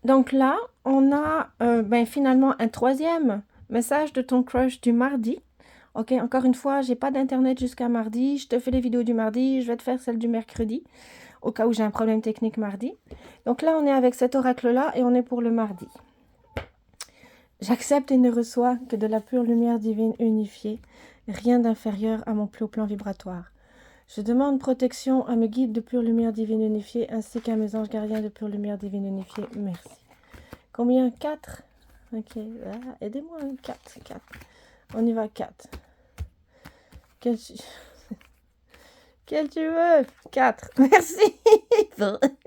Donc là, on a finalement un troisième message de ton crush du mardi. Ok, encore une fois, j'ai pas d'internet jusqu'à mardi. Je te fais les vidéos du mardi, je vais te faire celle du mercredi, au cas où j'ai un problème technique mardi. Donc là, on est avec cet oracle-là et on est pour le mardi. J'accepte et ne reçois que de la pure lumière divine unifiée, rien d'inférieur à mon plus haut plan vibratoire. Je demande protection à mes guides de pure lumière divine unifiée ainsi qu'à mes anges gardiens de pure lumière divine unifiée. Merci. Combien? 4. Ok, aidez-moi. 4, 4. On y va, 4. Quel tu veux? 4. Merci.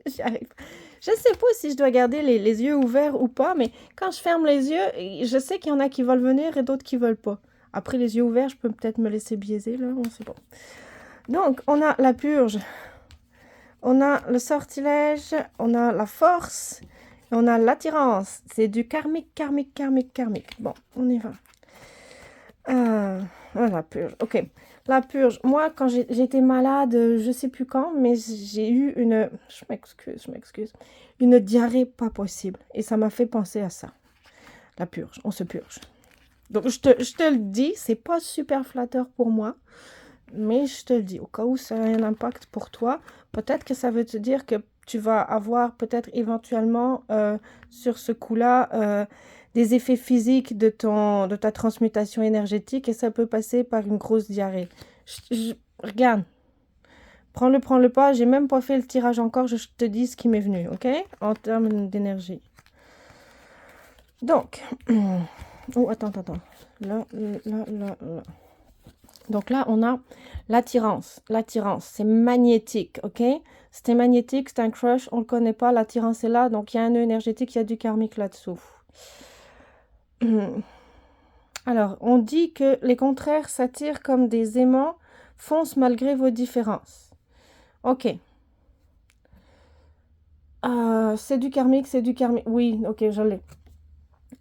J'y arrive. Je ne sais pas si je dois garder les yeux ouverts ou pas, mais quand je ferme les yeux, je sais qu'il y en a qui veulent venir et d'autres qui veulent pas. Après, les yeux ouverts, je peux peut-être me laisser biaiser, là, on sait pas. Donc, on a la purge, on a le sortilège, on a la force, et on a l'attirance. C'est du karmique, karmique, karmique, karmique. Bon, on y va. La purge, ok. La purge, moi, quand j'étais malade, je sais plus quand, mais j'ai eu je m'excuse, une diarrhée pas possible. Et ça m'a fait penser à ça. La purge, on se purge. Donc, je te le dis, c'est pas super flatteur pour moi, mais je te le dis, au cas où ça a un impact pour toi, peut-être que ça veut te dire que tu vas avoir peut-être éventuellement sur ce coup-là des effets physiques de ta transmutation énergétique et ça peut passer par une grosse diarrhée. Regarde, prends-le pas, j'ai même pas fait le tirage encore, je te dis ce qui m'est venu, ok? En termes d'énergie. Donc, oh, attends. Là. Donc là, on a l'attirance. L'attirance, c'est magnétique, ok? C'était magnétique, c'est un crush, on ne le connaît pas, l'attirance est là, donc il y a un nœud énergétique, il y a du karmique là-dessous. Alors, on dit que les contraires s'attirent comme des aimants, foncent malgré vos différences. Ok. C'est du karmique, c'est du karmique. Oui, ok, je l'ai.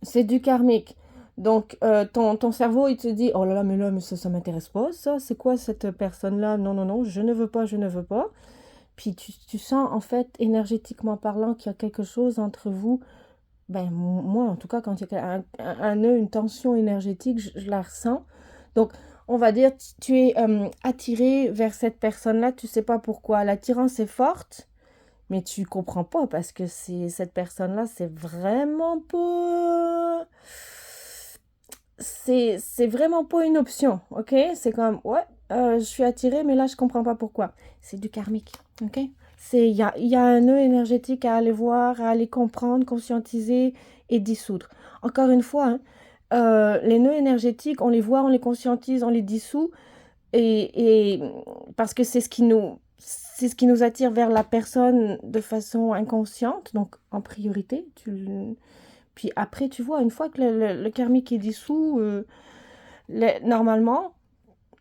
C'est du karmique. Donc, ton cerveau, il te dit, oh là, mais ça m'intéresse pas, ça. C'est quoi cette personne-là? Non, je ne veux pas. Puis tu sens, en fait, énergétiquement parlant, qu'il y a quelque chose entre vous. Ben, moi, en tout cas, quand il y a un nœud, une tension énergétique, je la ressens. Donc, on va dire, tu es attiré vers cette personne-là, tu sais pas pourquoi. L'attirance est forte, mais tu comprends pas parce que cette personne-là, c'est vraiment pas... C'est vraiment pas une option, ok? C'est comme, ouais, je suis attirée, mais là, je comprends pas pourquoi. C'est du karmique, ok? Il y a un nœud énergétique à aller voir, à aller comprendre, conscientiser et dissoudre. Encore une fois, hein, les nœuds énergétiques, on les voit, on les conscientise, on les dissout, et parce que c'est ce qui nous attire vers la personne de façon inconsciente, donc en priorité. Puis après, tu vois, une fois que le karmique est dissous, normalement,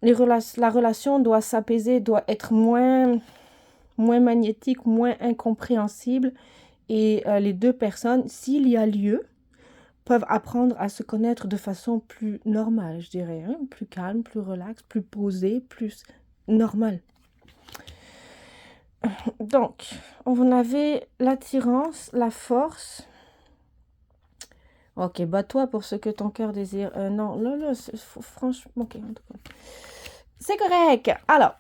la relation doit s'apaiser, doit être moins magnétique, moins incompréhensible. Et les deux personnes, s'il y a lieu, peuvent apprendre à se connaître de façon plus normale, je dirais, hein, plus calme, plus relax, plus posée, plus normale. Donc, on avait l'attirance, la force. Ok, bats-toi pour ce que ton cœur désire. Non, là, franchement, ok, en tout cas. C'est correct. Alors,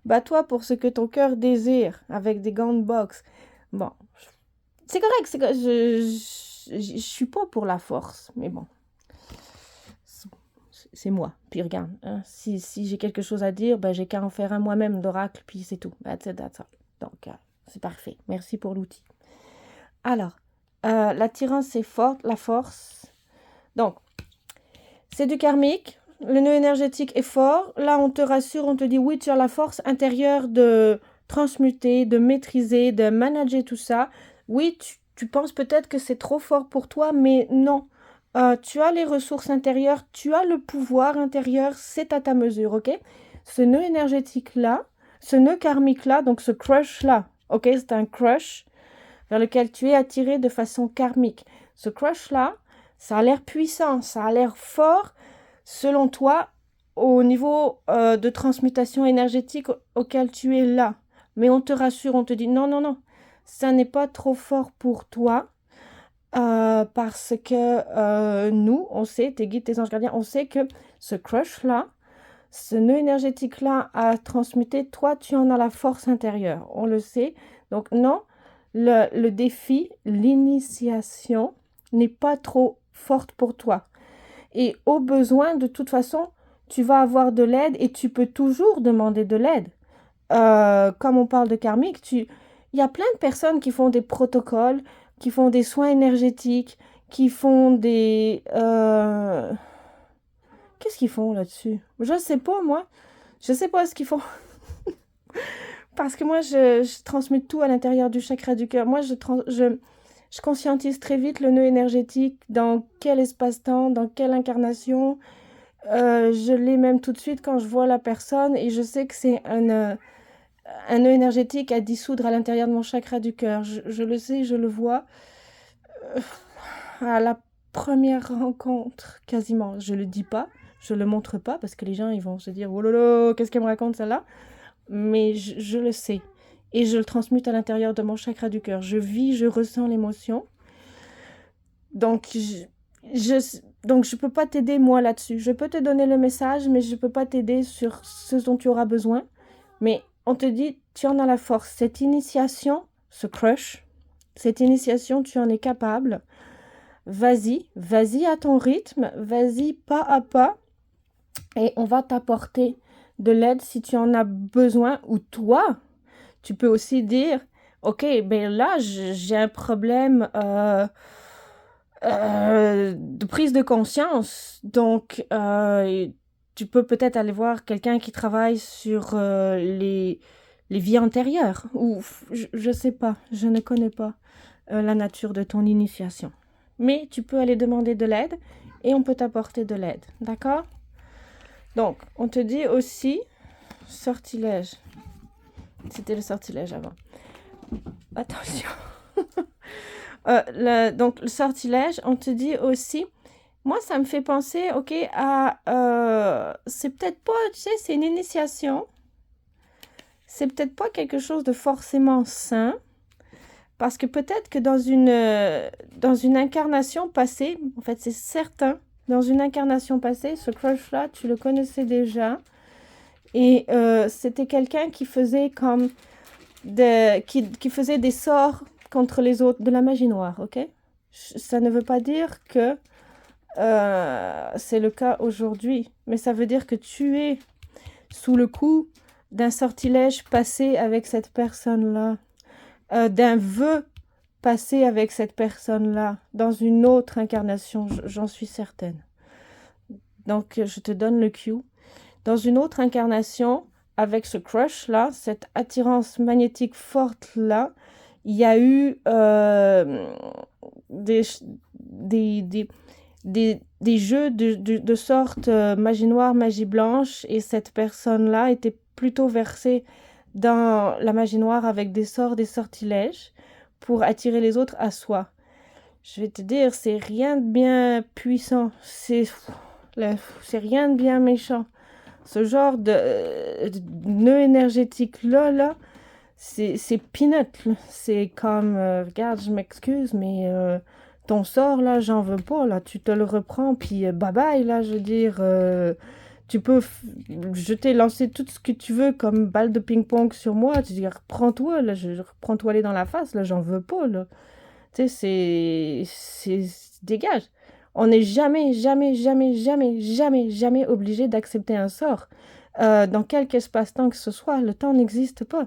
bats-toi pour ce que ton cœur désire avec des gants de boxe. Bon, c'est correct, je suis pas pour la force, mais bon, c'est moi. Puis regarde, hein, si j'ai quelque chose à dire, ben, j'ai qu'à en faire un moi-même d'oracle, puis c'est tout. That's it, that's all. Donc, c'est parfait. Merci pour l'outil. Alors, l'attirance est forte, la force. Donc, c'est du karmique. Le nœud énergétique est fort. Là, on te rassure, on te dit oui, tu as la force intérieure de transmuter, de maîtriser, de manager tout ça. Oui, tu penses peut-être que c'est trop fort pour toi, mais non. Tu as les ressources intérieures, tu as le pouvoir intérieur, c'est à ta mesure, ok? Ce nœud énergétique-là, ce nœud karmique-là, donc ce crush-là, ok? C'est un crush vers lequel tu es attiré de façon karmique. Ce crush-là, ça a l'air puissant, ça a l'air fort, selon toi, au niveau de transmutation énergétique auquel tu es là. Mais on te rassure, on te dit non, ça n'est pas trop fort pour toi. parce que nous, on sait, tes guides, tes anges gardiens, on sait que ce crush-là, ce nœud énergétique-là a transmuté, toi, tu en as la force intérieure. On le sait. Donc, non, le défi, l'initiation n'est pas trop forte pour toi. Et au besoin, de toute façon, tu vas avoir de l'aide et tu peux toujours demander de l'aide. Comme on parle de karmique, il y a plein de personnes qui font des protocoles, qui font des soins énergétiques, qui font des... Qu'est-ce qu'ils font là-dessus? Je ne sais pas, moi. Je ne sais pas ce qu'ils font. Parce que moi, je transmets tout à l'intérieur du chakra du cœur. Moi, je conscientise très vite le nœud énergétique, dans quel espace-temps, dans quelle incarnation. Je l'ai même tout de suite quand je vois la personne et je sais que c'est un nœud énergétique à dissoudre à l'intérieur de mon chakra du cœur. Je le sais, je le vois. À la première rencontre, quasiment, je le dis pas, je le montre pas parce que les gens ils vont se dire oh lolo, qu'est-ce qu'elle me raconte celle-là? Mais je le sais et je le transmute à l'intérieur de mon chakra du cœur. Je vis, je ressens l'émotion. Donc je peux pas t'aider moi là-dessus. Je peux te donner le message, mais je peux pas t'aider sur ce dont tu auras besoin. Mais on te dit, tu en as la force. Cette initiation, ce crush, cette initiation, tu en es capable. Vas-y à ton rythme, vas-y pas à pas et on va t'apporter de l'aide si tu en as besoin ou toi, tu peux aussi dire, ok, ben là j'ai un problème de prise de conscience, donc tu peux peut-être aller voir quelqu'un qui travaille sur les vies antérieures ou je sais pas, je ne connais pas la nature de ton initiation. Mais tu peux aller demander de l'aide et on peut t'apporter de l'aide, d'accord? Donc, on te dit aussi sortilège. C'était le sortilège avant. Attention. Donc, le sortilège, on te dit aussi, moi, ça me fait penser, ok, à... c'est peut-être pas, tu sais, c'est une initiation. C'est peut-être pas quelque chose de forcément sain. Parce que peut-être que dans une incarnation passée, en fait c'est certain, dans une incarnation passée, ce crush-là, tu le connaissais déjà. Et c'était quelqu'un qui faisait comme qui faisait des sorts contre les autres, de la magie noire, ok? Ça ne veut pas dire que c'est le cas aujourd'hui, mais ça veut dire que tu es sous le coup d'un sortilège passé avec cette personne-là. D'un vœu passé avec cette personne-là dans une autre incarnation, j'en suis certaine. Donc, je te donne le cue. Dans une autre incarnation, avec ce crush-là, cette attirance magnétique forte-là, il y a eu des jeux de sorte magie noire, magie blanche, et cette personne-là était plutôt versée dans la magie noire avec des sorts, des sortilèges pour attirer les autres à soi. Je vais te dire, c'est rien de bien puissant, c'est rien de bien méchant. Ce genre de nœud énergétique là, c'est peanut. C'est comme, regarde, je m'excuse, mais ton sort là, j'en veux pas là. Tu te le reprends, puis bye bye là, je veux dire. Tu peux lancer tout ce que tu veux comme balle de ping-pong sur moi. Tu dis, reprends-toi, là, reprends-toi aller dans la face, là, j'en veux pas, là. Tu sais, dégage. On n'est jamais, jamais, jamais, jamais, jamais, jamais obligé d'accepter un sort. Dans quelque espace-temps que ce soit, le temps n'existe pas.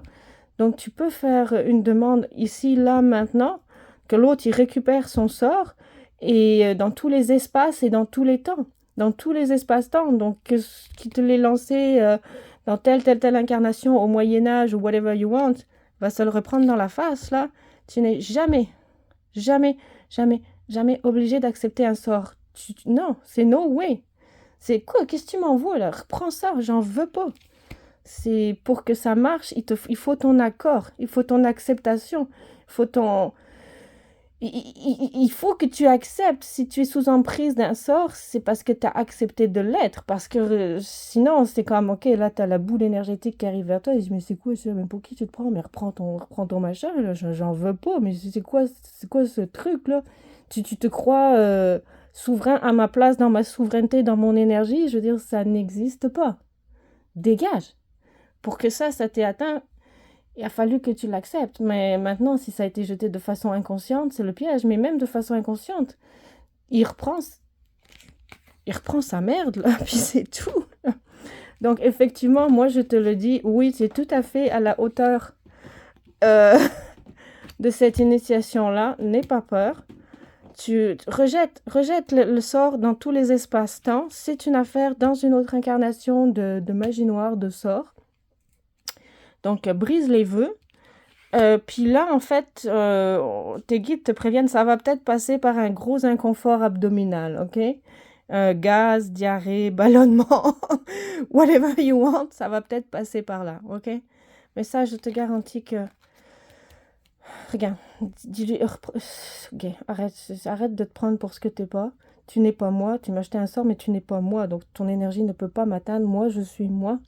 Donc, tu peux faire une demande ici, là, maintenant, que l'autre, il récupère son sort, et dans tous les espaces et dans tous les temps. Dans tous les espaces-temps, donc qui te l'ait lancé dans telle incarnation au Moyen-Âge ou whatever you want, va se le reprendre dans la face, là. Tu n'es jamais, jamais, jamais, jamais obligé d'accepter un sort. Non, c'est no way. C'est quoi? Qu'est-ce que tu m'envoies, là? Reprends ça, j'en veux pas. C'est pour que ça marche, il faut ton accord, il faut ton acceptation, il il faut que tu acceptes. Si tu es sous emprise d'un sort, c'est parce que tu as accepté de l'être. Parce que sinon, c'est comme, ok, là, tu as la boule énergétique qui arrive vers toi. Et je dis, mais c'est quoi ça? Mais pour qui tu te prends? Mais reprends ton machin, là. J'en veux pas. Mais c'est quoi ce truc-là? Tu te crois souverain à ma place, dans ma souveraineté, dans mon énergie? Je veux dire, ça n'existe pas. Dégage. Pour que ça t'ait atteint, il a fallu que tu l'acceptes. Mais maintenant, si ça a été jeté de façon inconsciente, c'est le piège. Mais même de façon inconsciente, il reprend, il reprend sa merde, là, puis c'est tout. Donc, effectivement, moi, je te le dis, oui, c'est tout à fait à la hauteur euh, de cette initiation-là. N'aie pas peur. Tu rejette le sort dans tous les espaces-temps. C'est une affaire dans une autre incarnation de magie noire, de sort. Donc, brise les vœux. Puis là, en fait, tes guides te préviennent, ça va peut-être passer par un gros inconfort abdominal, ok? Gaz, diarrhée, ballonnement, whatever you want, ça va peut-être passer par là, ok? Mais ça, je te garantis que... Regarde, dis-lui, ok, arrête de te prendre pour ce que t'es pas. Tu n'es pas moi, tu m'as acheté un sort, mais tu n'es pas moi, donc ton énergie ne peut pas m'atteindre. Moi, je suis moi.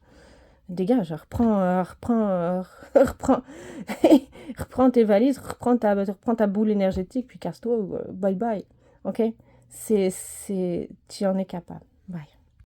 Dégage, reprends tes valises, reprends ta boule énergétique, puis casse-toi, bye bye, ok? Tu en es capable.